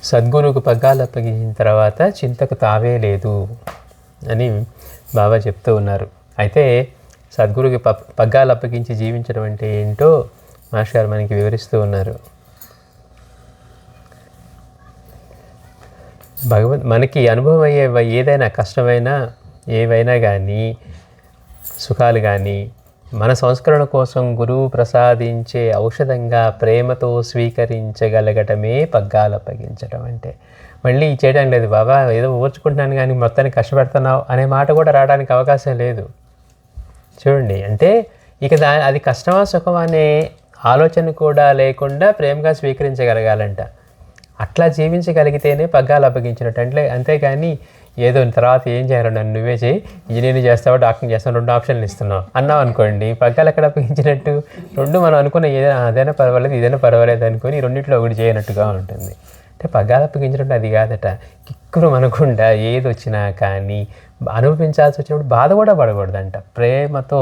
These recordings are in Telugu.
సద్గురువుకు పగ్గాలు అప్పగించిన తర్వాత చింతకు తావే లేదు అని బాబా చెప్తూ ఉన్నారు. అయితే సద్గురువుకి పగ్గాలు అప్పగించి జీవించడం అంటే ఏంటో మాస్టర్ గారు మనకి వివరిస్తూ ఉన్నారు. మనకి అనుభవం అయ్యే ఏదైనా కష్టమైనా ఏవైనా కానీ సుఖాలు కానీ మన సంస్కరణ కోసం గురువు ప్రసాదించే ఔషధంగా ప్రేమతో స్వీకరించగలగటమే పగ్గాలు అప్పగించడం అంటే. మళ్ళీ చేయడం లేదు బాబా, ఏదో ఓర్చుకుంటున్నాను కానీ మొత్తానికి కష్టపడుతున్నావు అనే మాట కూడా రావడానికి అవకాశం లేదు. చూడండి, అంటే ఇక అది కష్టమా సుఖమా అనే ఆలోచన కూడా లేకుండా ప్రేమగా స్వీకరించగలగాలంట. అట్లా జీవించగలిగితేనే పగ్గాలు అప్పగించినట్టు. అంటే అంతేగాని ఏదో తర్వాత ఏం చేయాలి, నన్ను నువ్వే చేయి, ఇంజనీరింగ్ చేస్తావా డాక్టరింగ్ చేస్తావు, 2 ఆప్షన్లు ఇస్తున్నావు అన్నావు అనుకోండి, పగ్గాలు ఎక్కడ అప్పగించినట్టు? 2 మనం అనుకున్న అదైనా పర్వాలేదు ఇదైనా పర్వాలేదు అనుకొని రెండింటిలో ఒకటి చేయనట్టుగా ఉంటుంది. అంటే పగ్గాలు అప్పగించినట్టు అది కాదట. కిక్కురు అనకుండా ఏది వచ్చినా కానీ అనుభవించాల్సి వచ్చినప్పుడు బాధ కూడా పడకూడదంట. ప్రేమతో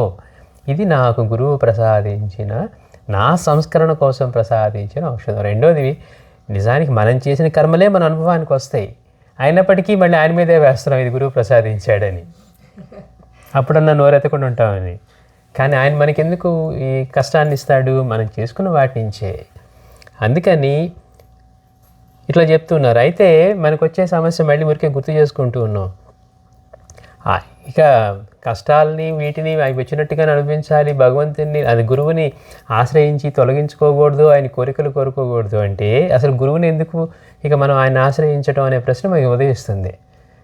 ఇది నాకు గురువు ప్రసాదించిన, నా సంస్కరణ కోసం ప్రసాదించిన ఔషధం. రెండోది, నిజానికి మనం చేసిన కర్మలే మన అనుభవానికి వస్తాయి, అయినప్పటికీ మళ్ళీ ఆయన మీదే వేస్తున్నాం ఇది గురువు ప్రసాదించాడని. అప్పుడన్నా నోరెత్తకుండా ఉంటామని. కానీ ఆయన మనకెందుకు ఈ కష్టాన్ని ఇస్తాడు? మనం చేసుకున్న వాటి నుంచే. అందుకని ఇట్లా చెప్తున్నారు. అయితే మనకు వచ్చే సమస్య మళ్ళీ ఊరికే గుర్తు చేసుకుంటూ ఉన్నాం. ఇక కష్టాలని వీటిని అవి వచ్చినట్టుగానే అనుభవించాలి. భగవంతుని, అది గురువుని ఆశ్రయించి తొలగించుకోకూడదు, ఆయన కోరికలు కోరుకోకూడదు అంటే అసలు గురువుని ఎందుకు ఇక మనం ఆయన ఆశ్రయించడం అనే ప్రశ్న మనకి ఉదయిస్తుంది.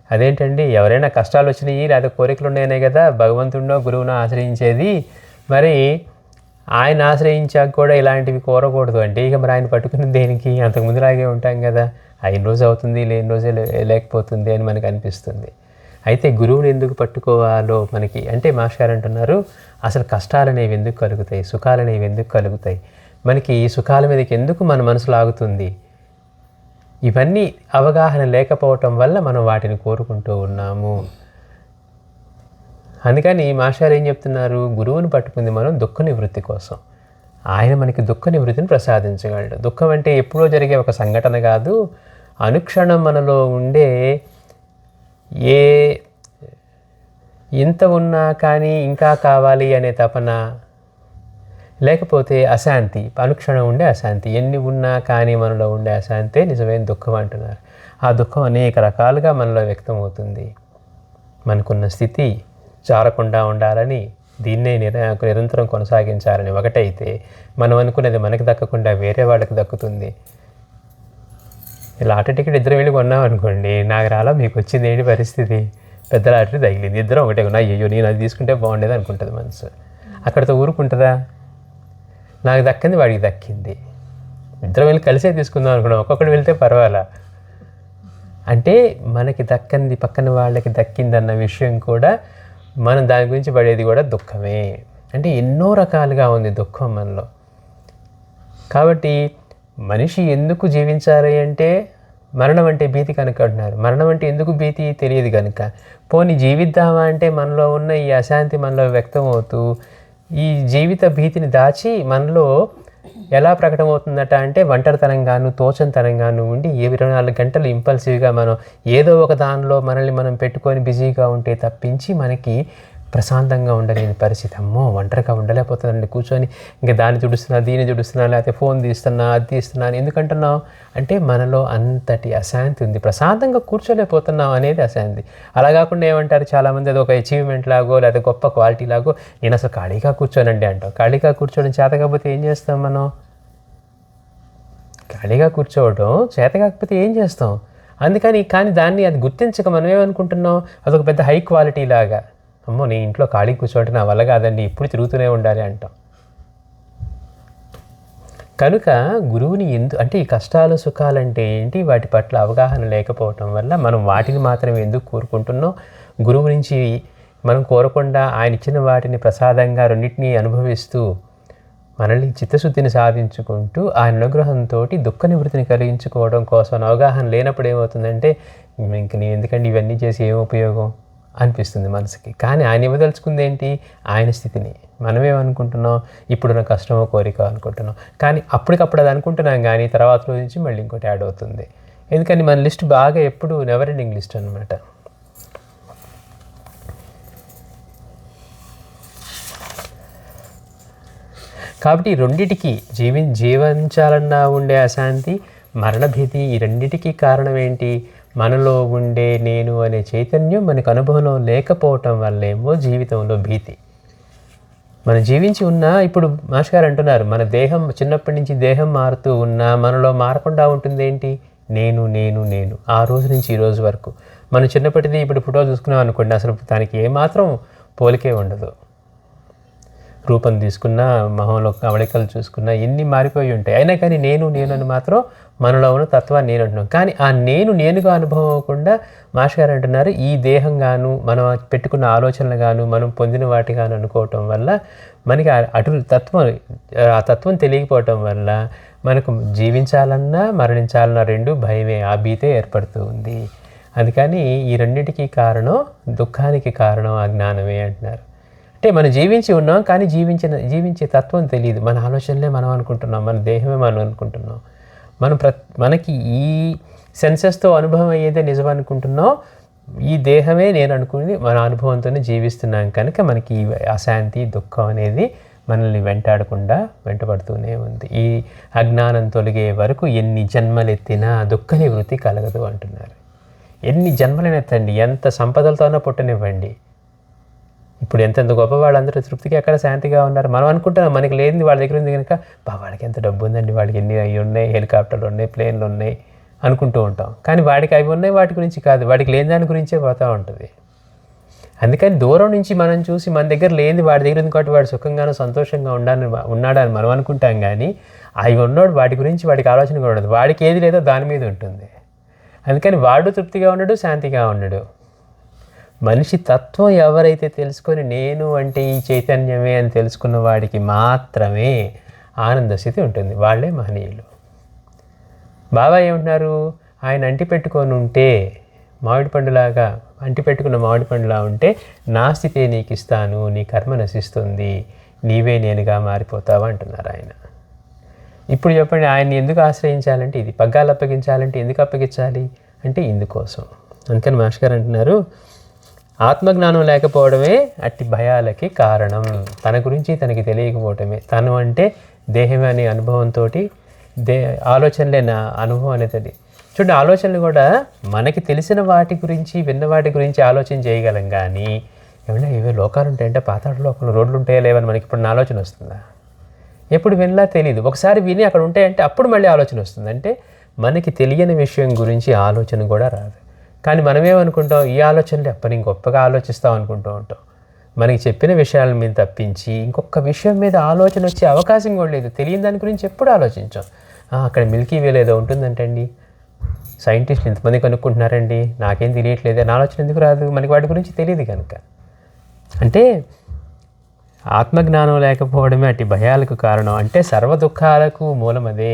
అదేంటండి, ఎవరైనా కష్టాలు వచ్చినాయి లేదా కోరికలు ఉన్నాయనే కదా భగవంతుడినో గురువునో ఆశ్రయించేది. మరి ఆయన ఆశ్రయించాక కూడా ఇలాంటివి కోరకూడదు అంటే ఇక మరి ఆయన పట్టుకున్న దేనికి? అంతకుముందులాగే ఉంటాం కదా, అయిన రోజు అవుతుంది లేని రోజే లేకపోతుంది అని మనకు అనిపిస్తుంది. అయితే గురువుని ఎందుకు పట్టుకోవాలో మనకి అంటే మాస్టర్ గారు అంటున్నారు, అసలు కష్టాలు అనేవి ఎందుకు కలుగుతాయి, సుఖాలు అనేవి ఎందుకు కలుగుతాయి, మనకి సుఖాల మీదకి ఎందుకు మన మనసు లాగుతుంది, ఇవన్నీ అవగాహన లేకపోవటం వల్ల మనం వాటిని కోరుకుంటూ ఉన్నాము. అందుకని మాస్టర్ ఏం చెప్తున్నారు, గురువుని పట్టుకుంది మనం దుఃఖ నివృత్తి కోసం. ఆయన మనకి దుఃఖ నివృత్తిని ప్రసాదించగలడు. దుఃఖం అంటే ఎప్పుడో జరిగే ఒక సంఘటన కాదు, అనుక్షణం మనలో ఉండే ఎంత ఉన్నా కానీ ఇంకా కావాలి అనే తపన, లేకపోతే అశాంతి, అనుక్షణం ఉండే అశాంతి, ఎన్ని ఉన్నా కానీ మనలో ఉండే అశాంతే నిజమైన దుఃఖం అంటున్నారు. ఆ దుఃఖం అనేక రకాలుగా మనలో వ్యక్తమవుతుంది. మనకున్న స్థితి జారకుండా ఉండాలని, దీన్నే నిరంతరం కొనసాగించాలని ఒకటైతే, మనం అనుకునేది మనకి దక్కకుండా వేరే వాళ్ళకి దక్కుతుంది. లాటరీ టికెట్ ఇద్దరు వెళ్ళి కొన్నాం అనుకోండి, నాకు రాలా మీకు వచ్చింది ఏంటి పరిస్థితి? పెద్ద లాటరీ తగిలింది, ఇద్దరం ఒకటే కొన్నా, అయ్యో నేను అది తీసుకుంటే బాగుండేది అనుకుంటుంది మనసు. అక్కడితో ఊరుకుంటుందా? నాకు దక్కింది వాడికి దక్కింది, ఇద్దరం వెళ్ళి కలిసే తీసుకుందాం అనుకున్నాం, ఒక్కొక్కటి వెళ్తే పర్వాలా. అంటే మనకి దక్కింది పక్కన వాళ్ళకి దక్కిందన్న విషయం కూడా మనం దాని గురించి పడేది కూడా దుఃఖమే. అంటే ఎన్నో రకాలుగా ఉంది దుఃఖం మనలో. కాబట్టి మనిషి ఎందుకు జీవించాలి అంటే మరణం అంటే భీతి కనుక అంటున్నారు. మరణం అంటే ఎందుకు భీతి తెలియదు కనుక. పోనీ జీవిద్దామా అంటే మనలో ఉన్న ఈ అశాంతి మనలో వ్యక్తం అవుతూ ఈ జీవిత భీతిని దాచి మనలో ఎలా ప్రకటమవుతుందట అంటే ఒంటరితనంగాను తోచంతనంగాను ఉండి 24 గంటలు ఇంపల్సివ్గా మనం ఏదో ఒక దానిలో మనల్ని మనం పెట్టుకొని బిజీగా ఉంటే తప్పించి మనకి ప్రశాంతంగా ఉండలేని పరిస్థితి. అమ్మో ఒంటరిగా ఉండలేకపోతుందండి, కూర్చొని ఇంకా దాన్ని తుడుస్తున్నా దీన్ని తుడుస్తున్నా లేకపోతే ఫోన్ తీస్తున్నా అది తీస్తున్నా అని ఎందుకంటున్నావు అంటే మనలో అంతటి అశాంతి ఉంది, ప్రశాంతంగా కూర్చోలేకపోతున్నాం అనేది అశాంతి. అలా కాకుండా ఏమంటారు చాలామంది, అది ఒక అచీవ్మెంట్ లాగో లేదా గొప్ప క్వాలిటీ లాగో, నేను అసలు ఖాళీగా కూర్చోనండి అంటాం. ఖాళీగా కూర్చోవడం చేత కాకపోతే ఏం చేస్తాం మనం? ఖాళీగా కూర్చోవడం చేత కాకపోతే ఏం చేస్తాం? కానీ దాన్ని అది గుర్తించక మనం ఏమనుకుంటున్నాం, అదొక పెద్ద హై క్వాలిటీ లాగా. అమ్మో నీ ఇంట్లో ఖాళీ కూర్చోంటే నా వల్ల కాదండి, ఇప్పుడు తిరుగుతూనే ఉండాలి అంటాం. కనుక గురువుని అంటే ఈ కష్టాలు సుఖాలు అంటే ఏంటి, వాటి పట్ల అవగాహన లేకపోవటం వల్ల మనం వాటిని మాత్రమే ఎందుకు కోరుకుంటున్నాం, గురువు నుంచి మనం కోరకుండా ఆయన ఇచ్చిన వాటిని ప్రసాదంగా రెండింటినీ అనుభవిస్తూ మనల్ని చిత్తశుద్ధిని సాధించుకుంటూ ఆయన అనుగ్రహంతో దుఃఖ నివృత్తిని కలిగించుకోవడం కోసం అవగాహన లేనప్పుడు ఏమవుతుందంటే, ఇంక నేను ఎందుకంటే ఇవన్నీ చేసి ఏం ఉపయోగం అనిపిస్తుంది మనసుకి. కానీ ఆయన ఇవ్వదలుచుకుంది ఏంటి, ఆయన స్థితిని. మనమేమనుకుంటున్నాం, ఇప్పుడున్న కష్టమో కోరిక అనుకుంటున్నాం. కానీ అప్పటికప్పుడు అది అనుకుంటున్నాం, కానీ తర్వాత రోజు నుంచి మళ్ళీ ఇంకోటి యాడ్ అవుతుంది. ఎందుకని మన లిస్ట్ బాగా ఎప్పుడు నెవర్ ఎండింగ్ లిస్ట్ అనమాట. కాబట్టి ఈ రెండిటికి జీవించాలన్నా ఉండే అశాంతి, మరణభీతి, ఈ రెండిటికి కారణం ఏంటి? మనలో ఉండే నేను అనే చైతన్యం మనకు అనుభవంలో లేకపోవటం వల్లేమో జీవితంలో భీతి. మనం జీవించి ఉన్నా, ఇప్పుడు మాస్టర్ గారు అంటున్నారు, మన దేహం చిన్నప్పటి నుంచి దేహం మారుతూ ఉన్నా మనలో మారకుండా ఉంటుంది ఏంటి? నేను నేను నేను. ఆ రోజు నుంచి ఈ రోజు వరకు మనం చిన్నప్పటిది ఇప్పుడు ఫోటో చూసుకున్నాం అనుకోండి, అసలు దానికి ఏమాత్రం పోలికే ఉండదు. రూపం తీసుకున్నా, మొహంలో కవళికలు చూసుకున్నా ఎన్ని మారిపోయి ఉంటాయి. అయినా కానీ నేను నేను అని మాత్రం మనలో ఉన్న తత్వాన్ని నేను అంటున్నాం. కానీ ఆ నేనుగా అనుభవం అవ్వకుండా మాస్టర్ గారు అంటున్నారు, ఈ దేహం గాను, మనం పెట్టుకున్న ఆలోచనలు గాను, మనం పొందిన వాటి గాను అనుకోవటం వల్ల మనకి ఆ తత్వం తెలియకపోవటం వల్ల మనకు జీవించాలన్నా మరణించాలన్నా రెండు భయమే, ఆ భీతే ఏర్పడుతూ ఉంది. అందుకని ఈ రెండింటికి కారణం, దుఃఖానికి కారణం అజ్ఞానమే అంటున్నారు. అంటే మనం జీవించి ఉన్నాం, కానీ జీవించే తత్వం తెలియదు. మన ఆలోచనలే మనం అనుకుంటున్నాం, మన దేహమే మనం అనుకుంటున్నాం. మనకి ఈ సెన్సెస్తో అనుభవం అయ్యేదే నిజం అనుకుంటున్నాం. ఈ దేహమే నేను అనుకుని మన అనుభవంతోనే జీవిస్తున్నాం కనుక మనకి ఈ అశాంతి, దుఃఖం అనేది మనల్ని వెంటబడుతూనే ఉంది. ఈ అజ్ఞానం తొలగే వరకు ఎన్ని జన్మలెత్తినా దుఃఖ నివృత్తి కలగదు అంటున్నారు. ఎన్ని జన్మలనెత్తండి, ఎంత సంపదలతోనో పుట్టనివ్వండి. ఇప్పుడు ఎంతెంత గొప్ప వాళ్ళందరూ తృప్తికి ఎక్కడ శాంతిగా ఉన్నారు. మనం అనుకుంటున్నాం మనకి లేనిది వాళ్ళ దగ్గర ఉంది కనుక, వాళ్ళకి ఎంత డబ్బు ఉందండి, వాడికి ఎన్ని అవి ఉన్నాయి, హెలికాప్టర్లు ఉన్నాయి, ప్లేన్లు ఉన్నాయి అనుకుంటూ ఉంటాం. కానీ వాడికి అవి ఉన్నాయి, వాటి గురించి కాదు, వాడికి లేని దాని గురించే పోతూ ఉంటుంది. అందుకని దూరం నుంచి మనం చూసి మన దగ్గర లేనిది వాడి దగ్గర ఉంది కాబట్టి వాడు సుఖంగానూ సంతోషంగా ఉన్నాడని మనం అనుకుంటాం. కానీ అవి ఉన్నాడు, వాటి గురించి వాడికి ఆలోచన కూడా ఉండదు. వాడికి ఏది లేదో దాని మీద ఉంటుంది. అందుకని వాడు తృప్తిగా ఉండడు, శాంతిగా ఉండడు. మనిషి తత్వం ఎవరైతే తెలుసుకొని నేను అంటే ఈ చైతన్యమే అని తెలుసుకున్న వాడికి మాత్రమే ఆనంద స్థితి ఉంటుంది. వాళ్ళే మహనీయులు. బాబా ఏమంటున్నారు? ఆయన అంటిపెట్టుకొని ఉంటే మామిడి పండులాగా, అంటిపెట్టుకున్న మామిడి పండులా ఉంటే నా స్థితే నీకు ఇస్తాను, నీ కర్మ నశిస్తుంది, నీవే నేనుగా మారిపోతావా అంటున్నారు ఆయన. ఇప్పుడు చెప్పండి, ఆయన్ని ఎందుకు ఆశ్రయించాలంటే ఇది, పగ్గాలు అప్పగించాలంటే ఎందుకు అప్పగించాలి అంటే ఇందుకోసం. అందుకని మాస్టర్ గారు అంటున్నారు, ఆత్మజ్ఞానం లేకపోవడమే అట్టి భయాలకి కారణం. తన గురించి తనకి తెలియకపోవటమే. తను అంటే దేహమే అనే అనుభవంతో ఆలోచనలే నా అనుభవం అనేది. చూడండి, ఆలోచనలు కూడా మనకి తెలిసిన వాటి గురించి, విన్న వాటి గురించి ఆలోచన చేయగలం. కానీ ఏమన్నా ఇవే లోకాలు ఉంటాయంటే, పాతాళ లోకంలో రోడ్లు ఉంటాయా లేవని మనకి ఇప్పుడు నా ఆలోచన వస్తుందా? ఎప్పుడు వినలా తెలియదు. ఒకసారి విని అక్కడ ఉంటాయంటే అప్పుడు మళ్ళీ ఆలోచన వస్తుంది. అంటే మనకి తెలియని విషయం గురించి ఆలోచన కూడా రాదు. కానీ మనమేమనుకుంటాం, ఈ ఆలోచనలు ఎప్పటి గొప్పగా ఆలోచిస్తాం అనుకుంటూ ఉంటాం. మనకి చెప్పిన విషయాల మీద తప్పించి ఇంకొక విషయం మీద ఆలోచన వచ్చే అవకాశం కూడా లేదు. తెలియని దాని గురించి ఎప్పుడు ఆలోచించాం. అక్కడ మిల్కీ వేలో ఏదో ఉంటుందంటండి, సైంటిస్టులు ఇంతమంది కనుక్కుంటున్నారండి, నాకేం తెలియట్లేదు అని ఆలోచన ఎందుకు రాదు? మనకి వాటి గురించి తెలియదు కనుక. అంటే ఆత్మజ్ఞానం లేకపోవడమే అట్టి భయాలకు కారణం. అంటే సర్వ దుఃఖాలకు మూలం అదే.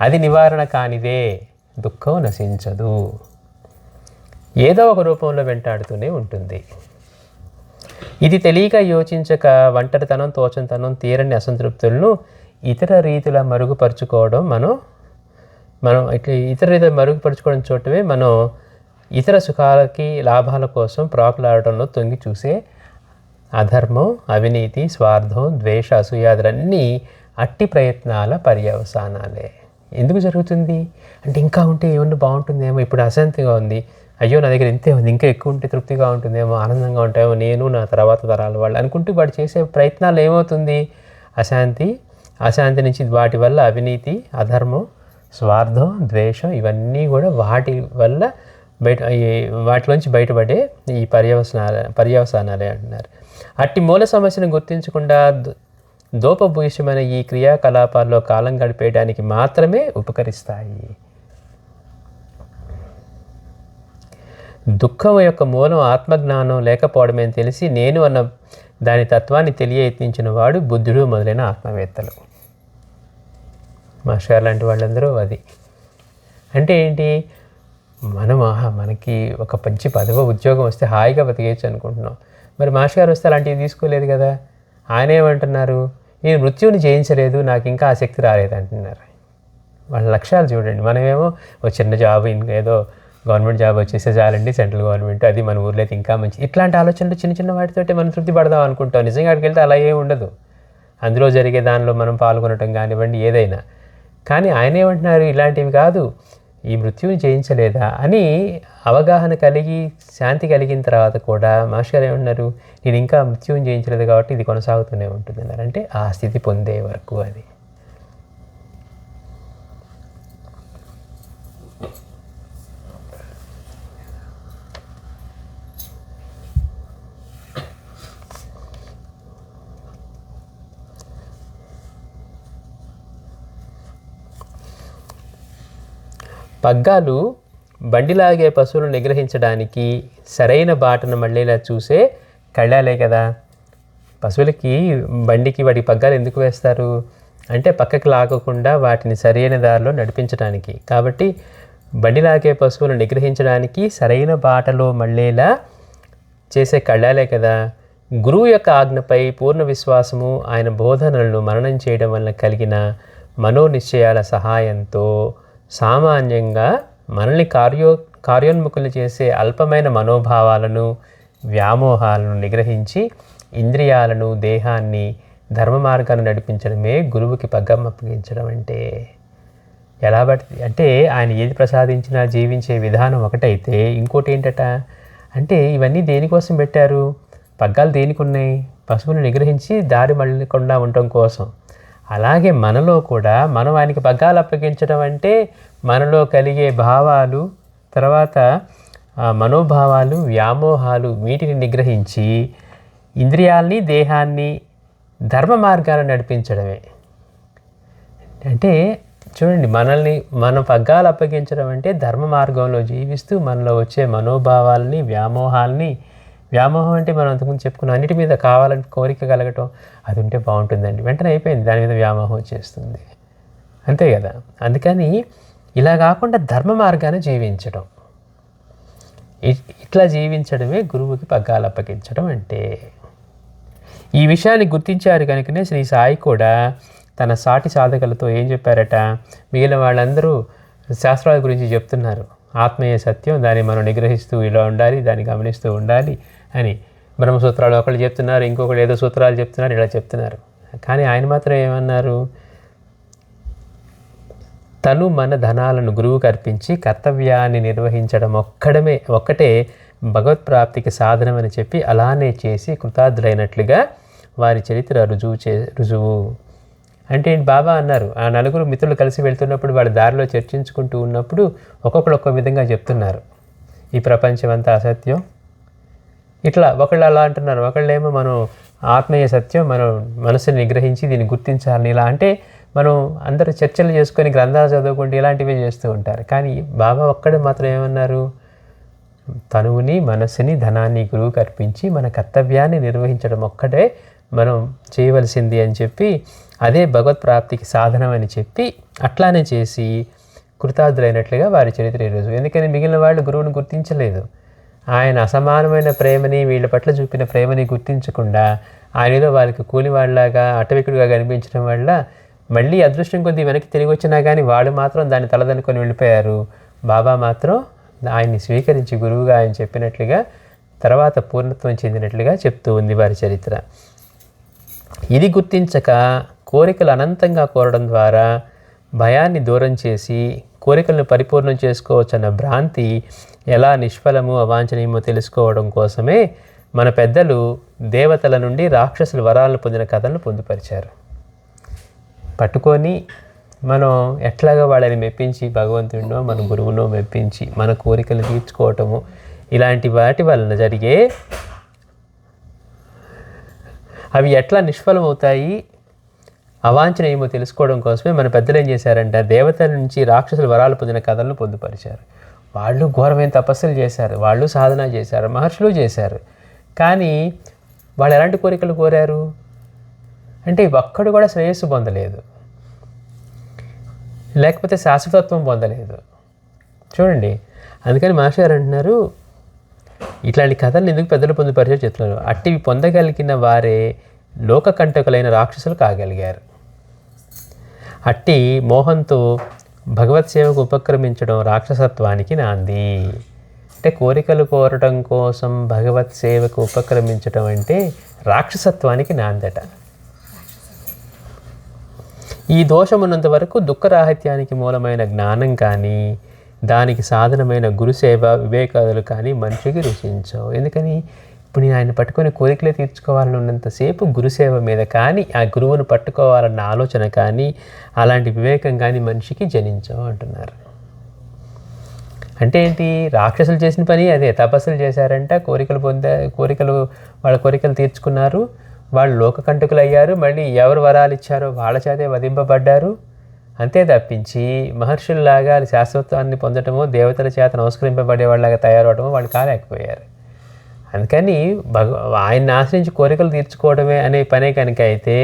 అది నివారణ కానిదే దుఃఖం నశించదు, ఏదో ఒక రూపంలో వెంటాడుతూనే ఉంటుంది. ఇది తెలియక యోచించక ఒంటరితనం, తోచంతనం, తీరని అసంతృప్తులను ఇతర రీతిలో మరుగుపరుచుకోవడం మనం ఇట్లా ఇతర రీతిలో మరుగుపరుచుకోవడం చూడటమే మనం ఇతర సుఖాలకి, లాభాల కోసం ప్రాకులాడటంలో తొంగి చూసే అధర్మం, అవినీతి, స్వార్థం, ద్వేష, అసూయాదులన్నీ అట్టి ప్రయత్నాల పర్యవసానాలే. ఎందుకు జరుగుతుంది అంటే, ఇంకా ఉంటే ఏమన్నా బాగుంటుందేమో, ఇప్పుడు అశాంతిగా ఉంది, అయ్యో నా దగ్గర ఇంతే ఉంది, ఇంకా ఎక్కువ ఉంటే తృప్తిగా ఉంటుందేమో, ఆనందంగా ఉంటాయేమో, నేను నా తర్వాత తరాల వాళ్ళు అనుకుంటూ వాడు చేసే ప్రయత్నాలు ఏమవుతుంది? అశాంతి నుంచి వాటి వల్ల అవినీతి, అధర్మం, స్వార్థం, ద్వేషం ఇవన్నీ కూడా వాటిలోంచి బయటపడే ఈ పర్యవసానాలే అంటున్నారు. అట్టి మూల సమస్యను గుర్తించకుండా దోపభూషమైన ఈ క్రియాకలాపాల్లో కాలం గడిపేయడానికి మాత్రమే ఉపకరిస్తాయి. దుఃఖం యొక్క మూలం ఆత్మజ్ఞానం లేకపోవడమే అని తెలిసి నేను అన్న దాని తత్వాన్ని తెలియయత్నించిన వాడు బుద్ధుడు మొదలైన ఆత్మవేత్తలు. మాస్టర్ లాంటి వాళ్ళందరూ అది. అంటే ఏంటి, మనకి ఒక మంచి పదవి, ఉద్యోగం వస్తే హాయిగా బతికేయచ్చు అనుకుంటున్నాం. మరి మాస్టర్ గారు వస్తే అలాంటివి తీసుకోలేదు కదా. ఆయన ఏమంటున్నారు, నేను మృత్యువుని జయించలేదు, నాకు ఇంకా ఆ శక్తి రాలేదు అంటున్నారు. వాళ్ళ లక్ష్యాలు చూడండి. మనమేమో ఒక చిన్న జాబ్ ఏదో గవర్నమెంట్ జాబ్ వచ్చేసే చాలండి, సెంట్రల్ గవర్నమెంట్, అది మన ఊర్లో అయితే ఇంకా మంచి, ఇట్లాంటి ఆలోచనలు చిన్న చిన్న వాటితోటి మనం తృప్తి పడదాం అనుకుంటాం. నిజంగా అక్కడికి వెళ్తే అలా ఏమి ఉండదు. అందులో జరిగే దానిలో మనం పాల్గొనటం కానివ్వండి, ఏదైనా. కానీ ఆయన ఏమంటున్నారు, ఇలాంటివి కాదు, ఈ మృత్యువుని జయించలేదా అని అవగాహన కలిగి శాంతి కలిగిన తర్వాత కూడా మాస్టర్ గారు ఏమంటున్నారు, నేను ఇంకా మృత్యువుని జయించలేదు కాబట్టి ఇది కొనసాగుతూనే ఉంటుంది అన్నారు. అంటే ఆ స్థితి పొందే వరకు అది. పగ్గాలు బండిలాగే పశువులను నిగ్రహించడానికి సరైన బాటను మళ్ళీలా చూసే కళ్ళాలే కదా. పశువులకి బండికి వాటి పగ్గాలు ఎందుకు వేస్తారు అంటే పక్కకి లాగకుండా వాటిని సరైన దారిలో నడిపించడానికి. కాబట్టి బండిలాగే పశువులను నిగ్రహించడానికి సరైన బాటలో మళ్ళీలా చేసే కళ్ళాలే కదా. గురువు యొక్క ఆజ్ఞపై పూర్ణ విశ్వాసము, ఆయన బోధనలను మననం చేయడం వల్ల కలిగిన మనోనిశ్చయాల సహాయంతో సామాన్యంగా మనల్ని కార్యోన్ముఖులు చేసే అల్పమైన మనోభావాలను, వ్యామోహాలను నిగ్రహించి ఇంద్రియాలను, దేహాన్ని ధర్మ మార్గాన్ని నడిపించడమే గురువుకి పగ్గం అప్పగించడం అంటే. ఎలా పడుతుంది అంటే ఆయన ఏది ప్రసాదించినా జీవించే విధానం ఒకటైతే, ఇంకోటి ఏంటట అంటే ఇవన్నీ దేనికోసం పెట్టారు, పగ్గాలు దేనికి ఉన్నాయి, పశువుని నిగ్రహించి దారి మళ్ళకుండా ఉండటం కోసం. అలాగే మనలో కూడా మనం ఆయనకి పగ్గాలు అప్పగించడం అంటే మనలో కలిగే భావాలు, తర్వాత మనోభావాలు, వ్యామోహాలు, వీటిని నిగ్రహించి ఇంద్రియాల్ని, దేహాన్ని ధర్మ మార్గాలను నడిపించడమే. అంటే చూడండి, మనం పగ్గాలు అప్పగించడం అంటే ధర్మ మార్గంలో జీవిస్తూ మనలో వచ్చే మనోభావాలని, వ్యామోహాలని, వ్యామోహం అంటే మనం అంతకుముందు చెప్పుకున్న అన్నిటి మీద కావాలని కోరిక కలగటం, అది ఉంటే బాగుంటుందండి, వెంటనే అయిపోయింది, దాని మీద వ్యామోహం వచ్చేస్తుంది, అంతే కదా. అందుకని ఇలా కాకుండా ధర్మ మార్గాన్ని జీవించడం, ఇట్లా జీవించడమే గురువుకి పగ్గాలు అప్పగించడం అంటే. ఈ విషయాన్ని గుర్తించారు కనుకనే శ్రీ సాయి కూడా తన సాటి సాధకులతో ఏం చెప్పారట, మిగిలిన వాళ్ళందరూ శాస్త్రాల గురించి చెప్తున్నారు, ఆత్మీయ సత్యం, దాన్ని మనం నిగ్రహిస్తూ ఇలా ఉండాలి, దాన్ని గమనిస్తూ ఉండాలి అని. బ్రహ్మసూత్రాలు ఒకళ్ళు చెప్తున్నారు, ఇంకొకళ్ళు ఏదో సూత్రాలు చెప్తున్నారు, ఇలా చెప్తున్నారు. కానీ ఆయన మాత్రం ఏమన్నారు, తను మన ధనాలను గురువుకు అర్పించి కర్తవ్యాన్ని నిర్వహించడం ఒక్కటే భగవత్ప్రాప్తికి సాధనమని చెప్పి అలానే చేసి కృతార్థులైనట్లుగా వారి చరిత్ర రుజువు అంటే బాబా అన్నారు. ఆ నలుగురు మిత్రులు కలిసి వెళ్తున్నప్పుడు వాళ్ళ దారిలో చర్చించుకుంటూ ఉన్నప్పుడు ఒక్కొక్కరు ఒక్కో విధంగా చెప్తున్నారు, ఈ ప్రపంచం అంతా అసత్యం, ఇట్లా ఒకళ్ళు అలా అంటున్నారు, ఒకళ్ళేమో మనం ఆత్మీయ సత్యం, మనం మనసుని నిగ్రహించి దీన్ని గుర్తించాలని, ఇలా అంటే మనం అందరూ చర్చలు చేసుకొని గ్రంథాలు చదువుకుంటూ ఇలాంటివే చేస్తూ ఉంటారు. కానీ బాబా ఒక్కడే మాత్రం ఏమన్నారు, తనువుని, మనస్సుని, ధనాన్ని గురువుకు అర్పించి మన కర్తవ్యాన్ని నిర్వహించడం ఒక్కటే మనం చేయవలసింది అని చెప్పి, అదే భగవత్ ప్రాప్తికి సాధనం అని చెప్పి అట్లానే చేసి కృతార్థులైనట్లుగా వారి చరిత్ర ఈరోజు. ఎందుకని మిగిలిన వాళ్ళు గురువుని గుర్తించలేదు. ఆయన అసమానమైన ప్రేమని, వీళ్ళ పట్ల చూపిన ప్రేమని గుర్తించకుండా ఆయన ఏదో వారికి కూలివాళ్ళలాగా అటవికుడిగా కనిపించడం వల్ల మళ్ళీ అదృష్టం కొద్దీ వెనక్కి తిరిగి వచ్చినా కానీ వాళ్ళు మాత్రం దాన్ని తలదనుకొని వెళ్ళిపోయారు. బాబా మాత్రం ఆయన్ని స్వీకరించి గురువుగా ఆయన చెప్పినట్లుగా తర్వాత పూర్ణత్వం చెందినట్లుగా చెప్తూ ఉంది వారి చరిత్ర. ఇది గుర్తించక కోరికలు అనంతంగా కోరడం ద్వారా భయాన్ని దూరం చేసి కోరికలను పరిపూర్ణం చేసుకోవచ్చన్న భ్రాంతి ఎలా నిష్ఫలము, అవాంఛనీయమో తెలుసుకోవడం కోసమే మన పెద్దలు దేవతల నుండి రాక్షసుల వరాలను పొందిన కథలను పొందుపరిచారు. పట్టుకొని మనం ఎట్లాగా వాళ్ళని మెప్పించి, భగవంతుడినో మన గురువునో మెప్పించి మన కోరికలు తీర్చుకోవటము, ఇలాంటి వాటి వలన జరిగే అవి ఎట్లా నిష్ఫలం అవుతాయి, అవాంఛనీయమో తెలుసుకోవడం కోసమే మన పెద్దలు ఏం చేశారంటే దేవతల నుంచి రాక్షసుల వరాలు పొందిన కథలను పొందుపరిచారు. వాళ్ళు ఘోరమైన తపస్సులు చేశారు, వాళ్ళు సాధన చేశారు, మహర్షులు చేశారు. కానీ వాళ్ళు ఎలాంటి కోరికలు కోరారు అంటే ఒక్కడు కూడా శ్రేయస్సు పొందలేదు, లేకపోతే శాశ్వతత్వం పొందలేదు. చూడండి, అందుకని మాస్టర్ గారు అంటున్నారు, ఇట్లాంటి కథలను ఎందుకు పెద్దలు పొందుపరిచారు చెప్తున్నారు. అట్టివి పొందగలిగిన వారే లోకకంటకులైన రాక్షసులు కాగలిగారు. అట్టి మోహంతో భగవత్ సేవకు ఉపక్రమించడం రాక్షసత్వానికి నాంది. అంటే కోరికలు కోరటం కోసం భగవత్ సేవకు ఉపక్రమించడం అంటే రాక్షసత్వానికి నాందట. ఈ దోషమున్నంత వరకు దుఃఖరాహిత్యానికి మూలమైన జ్ఞానం కానీ దానికి సాధనమైన గురుసేవ వివేకాదులు కానీ మనిషికి రుచించవు. ఎందుకని? ఇప్పుడు నేను ఆయన పట్టుకొని కోరికలే తీర్చుకోవాలని ఉన్నంతసేపు గురుసేవ మీద కానీ ఆ గురువును పట్టుకోవాలన్న ఆలోచన కానీ అలాంటి వివేకం కానీ మనిషికి జనించవు అంటున్నారు. అంటే ఏంటి? రాక్షసులు చేసిన పని అదే. తపస్సులు చేశారంట, వాళ్ళ కోరికలు తీర్చుకున్నారు, వాళ్ళు లోకకంటకులు అయ్యారు, మళ్ళీ ఎవరు వరాలు ఇచ్చారో వాళ్ళ చేతే వధింపబడ్డారు. అంతే తప్పించి మహర్షుల్లాగా శాశ్వతాన్ని పొందటమో దేవతల చేత నమస్కరింపబడే వాళ్ళలాగా తయారవడమో వాళ్ళు కాలేకపోయారు. అందుకని ఆయన్ని ఆశ్రయించి కోరికలు తీర్చుకోవడమే అనే పనే కనుక అయితే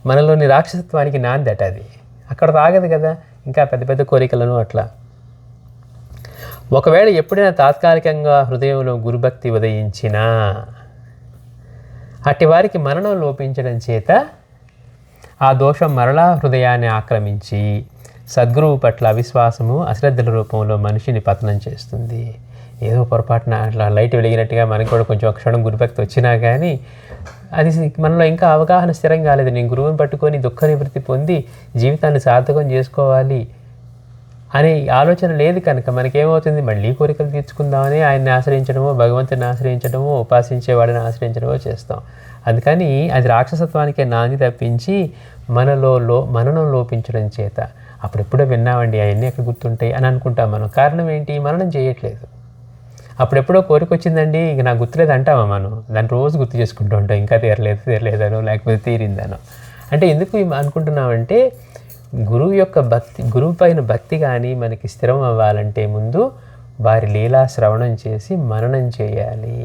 మనలోని రాక్షసత్వానికి నాందట అది. అక్కడ రాగదు కదా ఇంకా పెద్ద పెద్ద కోరికలను అట్లా. ఒకవేళ ఎప్పుడైనా తాత్కాలికంగా హృదయంలో గురుభక్తి ఉదయించినా అట్టి వారికి మరణం లోపించడం చేత ఆ దోషం మరలా హృదయాన్ని ఆక్రమించి సద్గురువు పట్ల అవిశ్వాసము అశ్రద్ధల రూపంలో మనిషిని పతనం చేస్తుంది. ఏదో పొరపాటున అట్లా లైట్ వెలిగినట్టుగా మనకు కూడా కొంచెం ఒక క్షణం గురుభక్తి వచ్చినా కానీ అది మనలో ఇంకా అవగాహన స్థిరం కాలేదు. నేను గురువుని పట్టుకొని దుఃఖ నివృత్తి పొంది జీవితాన్ని సార్థకం చేసుకోవాలి అనే ఆలోచన లేదు కనుక మనకేమవుతుంది? మళ్ళీ కోరికలు తీర్చుకుందామని ఆయన్ని ఆశ్రయించడమో భగవంతుని ఆశ్రయించడమో ఉపాసించేవాడిని ఆశ్రయించడమో చేస్తాం. అందుకని అది రాక్షసత్వానికే నాంది తప్పించి మననం లోపించడం చేత అప్పుడెప్పుడో విన్నామండి అవన్నీ ఎక్కడ గుర్తుంటాయి అని అనుకుంటాం మనం. కారణం ఏంటి? మననం చేయట్లేదు. అప్పుడెప్పుడో కోరిక వచ్చిందండి ఇంక నాకు గుర్తులేదు అంటామా మనం. దాన్ని రోజు గుర్తు చేసుకుంటూ ఉంటాం, ఇంకా తీరలేదనో లేకపోతే తీరిందనో. అంటే ఎందుకు అనుకుంటున్నామంటే గురువు పైన భక్తి కానీ మనకి స్థిరం అవ్వాలంటే ముందు వారి లీలా శ్రవణం చేసి మననం చేయాలి.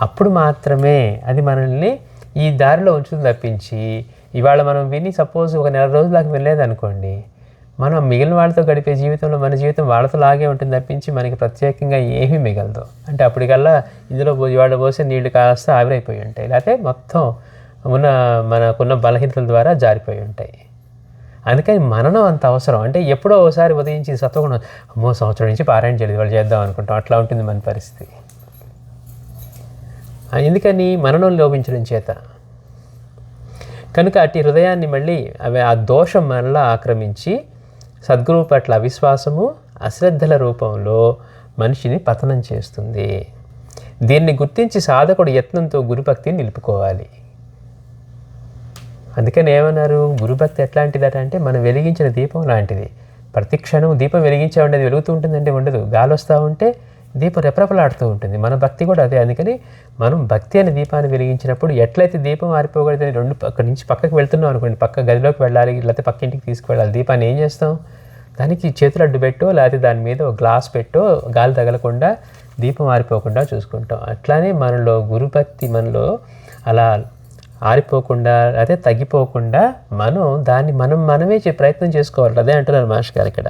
అప్పుడు మాత్రమే అది మనల్ని ఈ దారిలో ఉంచుతుంది తప్పించి ఇవాళ మనం విని సపోజ్ ఒక నెల రోజుల దాకా వెళ్ళలేదనుకోండి, మనం మిగిలిన వాళ్ళతో గడిపే జీవితంలో మన జీవితం వాళ్ళతో లాగే ఉంటుంది తప్పించి మనకి ప్రత్యేకంగా ఏమీ మిగలదు. అంటే అప్పటికల్లా ఇందులో ఇవాళ పోసే నీళ్లు కాస్త ఆవిరైపోయి ఉంటాయి, లేకపోతే మొత్తం మనకున్న బలహీనతల ద్వారా జారిపోయి ఉంటాయి. అందుకని మననం అంత అవసరం. అంటే ఎప్పుడో ఒకసారి ఉదయించి సత్వగుణం అమ్మో సంవత్సరం నుంచి పారాయణ చేయలేదు వాళ్ళు చేద్దాం అనుకుంటాం, అట్లా ఉంటుంది మన పరిస్థితి. ఎందుకని? మననం లోపించడం చేత. కనుక అట్టి హృదయాన్ని మళ్ళీ ఆ దోషం మనలా ఆక్రమించి సద్గురువు పట్ల అవిశ్వాసము అశ్రద్ధల రూపంలో మనిషిని పతనం చేస్తుంది. దీన్ని గుర్తించి సాధకుడు యత్నంతో గురుభక్తిని నిలుపుకోవాలి. అందుకని ఏమన్నారు? గురుభక్తి ఎట్లాంటిదట అంటే మనం వెలిగించిన దీపం లాంటిది. ప్రతి క్షణం దీపం వెలిగించే ఉండేది వెలుగుతూ ఉంటుందంటే ఉండదు, గాలి వస్తూ ఉంటే దీపం రెపరెపలాడుతూ ఉంటుంది. మన భక్తి కూడా అదే. అందుకని మనం భక్తి అనే దీపాన్ని వెలిగించినప్పుడు ఎట్లయితే దీపం ఆరిపోకూడదని రెండు అక్కడి నుంచి పక్కకి వెళ్తున్నాం అనుకోండి, పక్క గదిలోకి వెళ్ళాలి లేకపోతే పక్క ఇంటికి తీసుకువెళ్ళాలి, దీపాన్ని ఏం చేస్తాం? దానికి చేతులు అడ్డు పెట్టో లేకపోతే దాని మీద ఒక గ్లాస్ పెట్టో గాలి తగలకుండా దీపం ఆరిపోకుండా చూసుకుంటాం. అట్లానే మనలో గురుభక్తి మనలో అలా ఆరిపోకుండా అదే తగ్గిపోకుండా దాన్ని మనమే ప్రయత్నం చేసుకోవాలి. అదే అంటున్నారు మాస్టర్ గారు ఇక్కడ.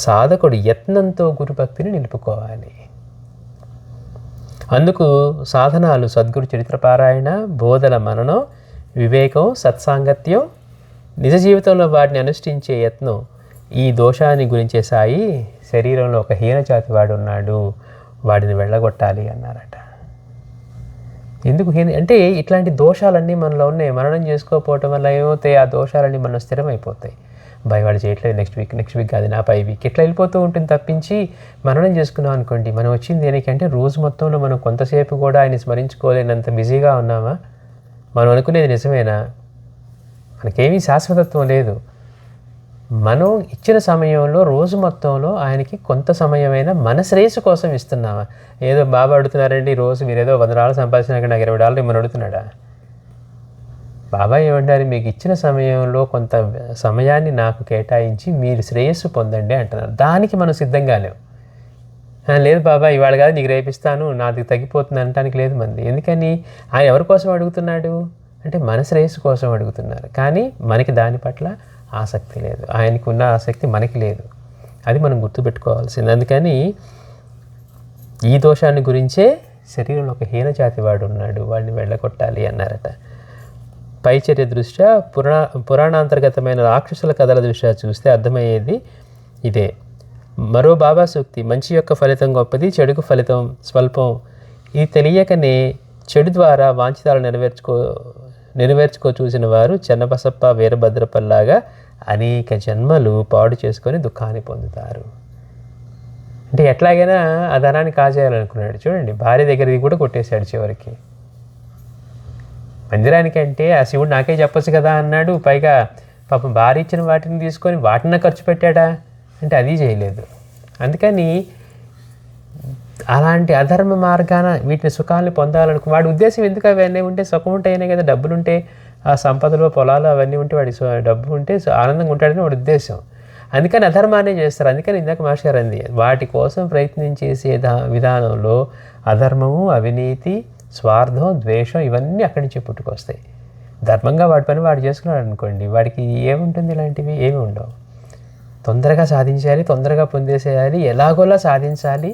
సాధకుడు యత్నంతో గురుభక్తిని నిలుపుకోవాలి. అందుకు సాధనాలు సద్గురు చరిత్రపారాయణ, బోధల మననం, వివేకం, సత్సాంగత్యం, నిజ జీవితంలో వాటిని అనుష్ఠించే యత్నం. ఈ దోషాన్ని గురించే సాయి శరీరంలో ఒక హీనజాతి వాడు ఉన్నాడు, వాడిని వెళ్ళగొట్టాలి అన్నారట. ఎందుకు అంటే ఇట్లాంటి దోషాలన్నీ మనలో ఉన్నాయి. మననం చేసుకోకపోవటం వల్ల ఏమవుతాయి? ఆ దోషాలన్నీ మనం స్థిరమైపోతాయి. వాడు చేయట్లేదు, నెక్స్ట్ వీక్ కాదు నా పై వీక్ ఇట్లా వెళ్ళిపోతూ ఉంటుంది తప్పించి మననం చేసుకున్నాం అనుకోండి. మనం వచ్చింది దేనికంటే రోజు మొత్తంలో మనం కొంతసేపు కూడా ఆయన స్మరించుకోలేనంత బిజీగా ఉన్నామా? మనం అనుకునేది నిజమేనా? మనకేమీ శాశ్వతత్వం లేదు. మనం ఇచ్చిన సమయంలో రోజు మొత్తంలో ఆయనకి కొంత సమయమైనా మన శ్రేయస్సు కోసం ఇస్తున్నామా? ఏదో బాబా అడుగుతున్నారండి రోజు మీరు ఏదో $100 సంపాదించినాక నాకు $20 ఇమ్మని అడుగుతున్నాడా? బాబా ఏమంటారు? మీకు ఇచ్చిన సమయంలో కొంత సమయాన్ని నాకు కేటాయించి మీరు శ్రేయస్సు పొందండి అంటున్నారు. దానికి మనం సిద్ధంగా లేవు. లేదు బాబా ఇవాళ కాదు నీకు రేపిస్తాను, నాది తగ్గిపోతుంది అనటానికి లేదు మంది. ఎందుకని? ఆయన ఎవరి కోసం అడుగుతున్నాడు అంటే మన శ్రేయస్సు కోసం అడుగుతున్నారు. కానీ మనకి దాని పట్ల ఆసక్తి లేదు, ఆయనకు ఉన్న ఆసక్తి మనకి లేదు. అది మనం గుర్తుపెట్టుకోవాల్సింది. అందుకని ఈ దోషాన్ని గురించే శరీరంలో ఒక హీనజాతి వాడు ఉన్నాడు, వాడిని వెళ్ళగొట్టాలి అన్నారట. పైచర్య దృష్ట్యా పురాణాంతర్గతమైన రాక్షసుల కథల దృష్ట్యా చూస్తే అర్థమయ్యేది ఇదే. మరో బాబా సూక్తి, మంచి యొక్క ఫలితం గొప్పది, చెడుకు ఫలితం స్వల్పం. ఇది తెలియకనే చెడు ద్వారా వాంఛితాలు నెరవేర్చుకో చూసిన వారు చెన్నబసప్ప వీరభద్రపల్లాగా అనేక జన్మలు పాడు చేసుకొని దుఃఖాన్ని పొందుతారు. అంటే ఎట్లాగైనా ఆ ధనాన్ని కాజేయాలనుకున్నాడు. చూడండి, భార్య దగ్గరది కూడా కొట్టేశాడు చివరికి. మందిరానికి అంటే ఆ శివుడు నాకే చెప్పొచ్చు కదా అన్నాడు. పైగా పాపం భార్య ఇచ్చిన వాటిని తీసుకొని వాటిని ఖర్చు పెట్టాడా అంటే అది చేయలేదు. అందుకని అలాంటి అధర్మ మార్గాన వీటిని సుఖాలను పొందాలనుకో వాడి ఉద్దేశం ఎందుకు? అవన్నీ ఉంటే సుఖం ఉంటాయనే కదా, డబ్బులు ఉంటే ఆ సంపదలు పొలాలు అవన్నీ ఉంటే వాడి డబ్బు ఉంటే ఆనందంగా ఉంటాడని వాడి ఉద్దేశం. అందుకని అధర్మాన్ని చేస్తారు. అందుకని ఇందాక మాస్టర్ అంది, వాటి కోసం ప్రయత్నించేసే విధానంలో అధర్మము, అవినీతి, స్వార్థం, ద్వేషం ఇవన్నీ అక్కడి నుంచి పుట్టుకొస్తాయి. ధర్మంగా వాడి పని వాడు చేసుకున్నాడు అనుకోండి, వాడికి ఏముంటుంది? ఇలాంటివి ఏమి ఉండవు. తొందరగా సాధించాలి, తొందరగా పొందేసేయాలి, ఎలాగోలా సాధించాలి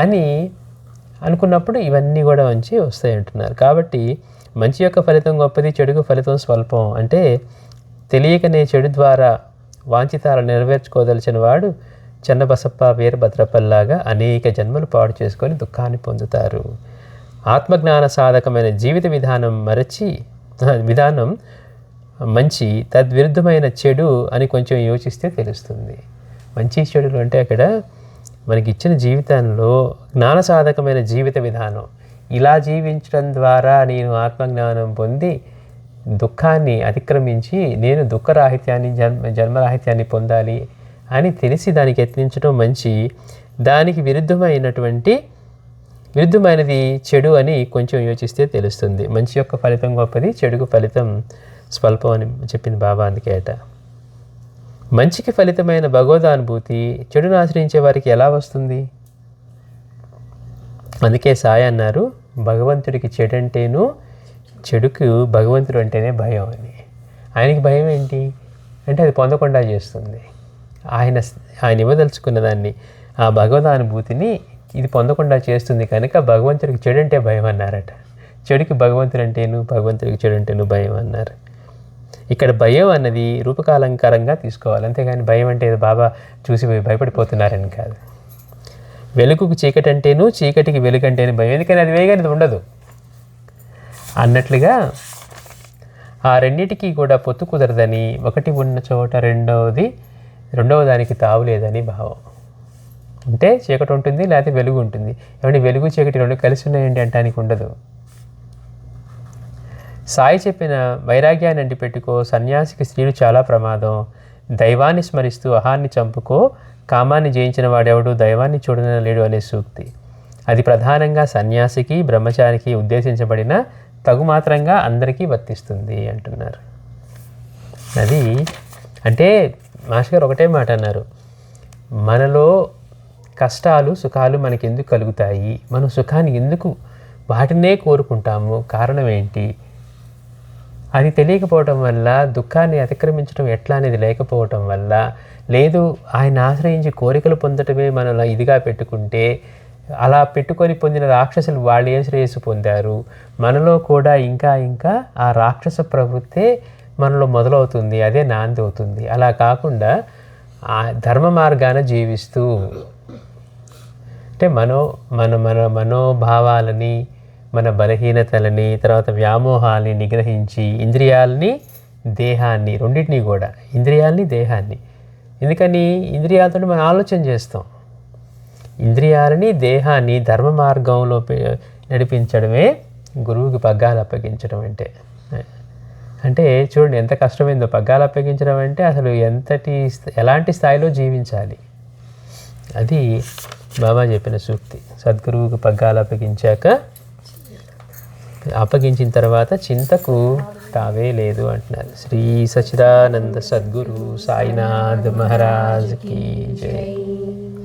అని అనుకున్నప్పుడు ఇవన్నీ కూడా మంచి వస్తాయి అంటున్నారు. కాబట్టి మంచి యొక్క ఫలితం గొప్పది, చెడుకు ఫలితం స్వల్పం. అంటే తెలియకనే చెడు ద్వారా వాంఛితాలు నెరవేర్చుకోదలిచిన వాడు చెన్నబసప్ప వీరభద్రపల్లాగా అనేక జన్మలు పాడు చేసుకొని దుఃఖాన్ని పొందుతారు. ఆత్మజ్ఞాన సాధకమైన జీవిత విధానం మంచి, తద్విరుద్ధమైన చెడు అని కొంచెం యోచిస్తే తెలుస్తుంది. మంచి చెడులు అంటే అక్కడ మనకి ఇచ్చిన జీవితంలో జ్ఞాన సాధకమైన జీవిత విధానం, ఇలా జీవించడం ద్వారా నేను ఆత్మజ్ఞానం పొంది దుఃఖాన్ని అతిక్రమించి నేను దుఃఖరాహిత్యాన్ని జన్మరాహిత్యాన్ని పొందాలి అని తెలిసి దానికి యత్నించడం మంచి. దానికి విరుద్ధమైనది చెడు అని కొంచెం యోచిస్తే తెలుస్తుంది. మంచి యొక్క ఫలితం గొప్పది, చెడుకు ఫలితం స్వల్పం అని చెప్పింది బాబా. అందుకేట మంచికి ఫలితమైన భగవదానుభూతి చెడును ఆశ్రయించే వారికి ఎలా వస్తుంది? అందుకే సాయి అన్నారు, భగవంతుడికి చెడంటేను, చెడుకు భగవంతుడు అంటేనే భయం అని. ఆయనకి భయం ఏంటి అంటే అది పొందకుండా చేస్తుంది. ఆయన ఇవ్వదలుచుకున్న దాన్ని, ఆ భగవదానుభూతిని ఇది పొందకుండా చేస్తుంది కనుక భగవంతుడికి చెడంటే భయం అన్నారట. చెడుకి భగవంతుడు అంటేను, భగవంతుడికి చెడు అంటేను భయం అన్నారు. ఇక్కడ భయం అన్నది రూపకాలంకారంగా తీసుకోవాలి, అంతేగాని భయం అంటే బాబా చూసి భయపడిపోతున్నారని కాదు. వెలుగుకు చీకటి అంటేను, చీకటికి వెలుగు అంటేను భయం, ఎందుకని అది వేగనేది ఉండదు అన్నట్లుగా ఆ రెండింటికి కూడా పొత్తు కుదరదని, ఒకటి ఉన్న చోట రెండవ దానికి తావు లేదని భావం. ఉంటే చీకటి ఉంటుంది, లేకపోతే వెలుగు ఉంటుంది. ఏమంటే వెలుగు చీకటి రెండు కలిసి ఉన్నాయండి అంటానికి ఉండదు. సాయి చెప్పిన వైరాగ్యాన్ని అంటిపెట్టుకో, సన్యాసికి స్త్రీలు చాలా ప్రమాదం, దైవాన్ని స్మరిస్తూ అహాన్ని చంపుకో, కామాన్ని జయించిన వాడెవడు దైవాన్ని చూడలేడు అనే సూక్తి. అది ప్రధానంగా సన్యాసికి, బ్రహ్మచారికి ఉద్దేశించబడిన తగుమాత్రంగా అందరికీ వర్తిస్తుంది అంటున్నారు. అది అంటే మాస్టర్ గారు ఒకటే మాట అన్నారు, మనలో కష్టాలు సుఖాలు మనకి ఎందుకు కలుగుతాయి, మనం సుఖాన్ని ఎందుకు వాటినే కోరుకుంటాము, కారణం ఏంటి? అది తెలియకపోవటం వల్ల, దుఃఖాన్ని అతిక్రమించడం ఎట్లా అనేది లేకపోవటం వల్ల, లేదు ఆయన ఆశ్రయించి కోరికలు పొందటమే మనలో ఇదిగా పెట్టుకుంటే, అలా పెట్టుకొని పొందిన రాక్షసులు వాళ్ళు ఏం శ్రేయస్సు పొందారు, మనలో కూడా ఇంకా ఆ రాక్షస ప్రవృత్తే మనలో మొదలవుతుంది, అదే నాంది అవుతుంది. అలా కాకుండా ఆ ధర్మ మార్గాన జీవిస్తూ అంటే మన మనోభావాలని, మన బలహీనతలని, తర్వాత వ్యామోహాలని నిగ్రహించి ఇంద్రియాలని, దేహాన్ని, రెండింటినీ కూడా, ఇంద్రియాలని దేహాన్ని, ఎందుకని ఇంద్రియాలతో మనం ఆలోచన చేస్తాం, ఇంద్రియాలని దేహాన్ని ధర్మ మార్గంలో నడిపించడమే గురువుకి పగ్గాలు అప్పగించడం అంటే చూడండి ఎంత కష్టమైందో. పగ్గాలు అప్పగించడం అంటే అసలు ఎలాంటి స్థాయిలో జీవించాలి, అది బాబా చెప్పిన సూక్తి. సద్గురువుకి పగ్గాలు అప్పగించిన తర్వాత చింతకు తావే లేదు అంటున్నారు. శ్రీ సచ్చిదానంద సద్గురు సాయినాథ్ మహారాజ్ కీ జై.